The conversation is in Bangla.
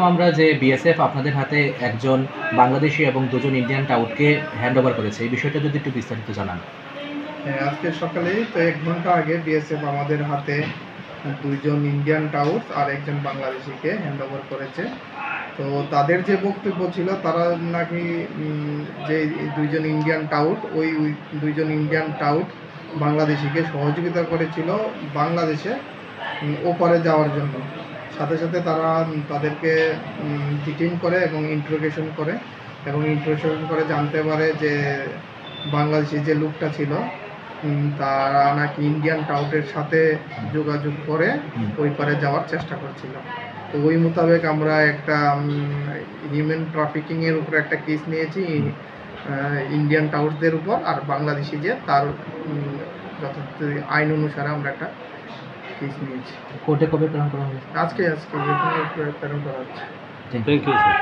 আমরা যে বিএসএফ আপনাদের হাতে একজন বাংলাদেশি এবং দুজন ইন্ডিয়ান টাউটকে হ্যান্ডওভার করেছে, এই বিষয়টা যদি একটু বিস্তারিত জানান। হ্যাঁ, আজকে সকালেই তো ১ ঘন্টা আগে বিএসএফ আমাদের হাতে ২ জন ইন্ডিয়ান টাউট আর একজন বাংলাদেশিকে হ্যান্ডওভার করেছে। তো তাদের যে বক্তব্য ছিল তারা নাকি যে ২ জন ইন্ডিয়ান টাউট ওই ২ জন ইন্ডিয়ান টাউট বাংলাদেশিকে সহযোগিতা করেছিল বাংলাদেশে ওপারে যাওয়ার জন্য। সাথে, সাথে তারা তাদেরকে ডিটেইন করে এবং ইন্টারোগেশন করে জানতে পারে যে বাংলাদেশি যে লোকটা ছিল তারা নাকি ইন্ডিয়ান টাউটের সাথে যোগাযোগ করে ওই পারে যাওয়ার চেষ্টা করছিল। তো ওই মোতাবেক আমরা একটা হিউম্যান ট্রাফিকিংয়ের উপরে একটা কেস নিয়েছি ইন্ডিয়ান টাউটসদের উপর, আর বাংলাদেশি যে তার যথাযথ আইন অনুসারে আমরা একটা কেস নিয়েছি। কোর্টে কবে প্রেরণ করা হবে? আজকে প্রেরণ করা হচ্ছে। Thank you sir.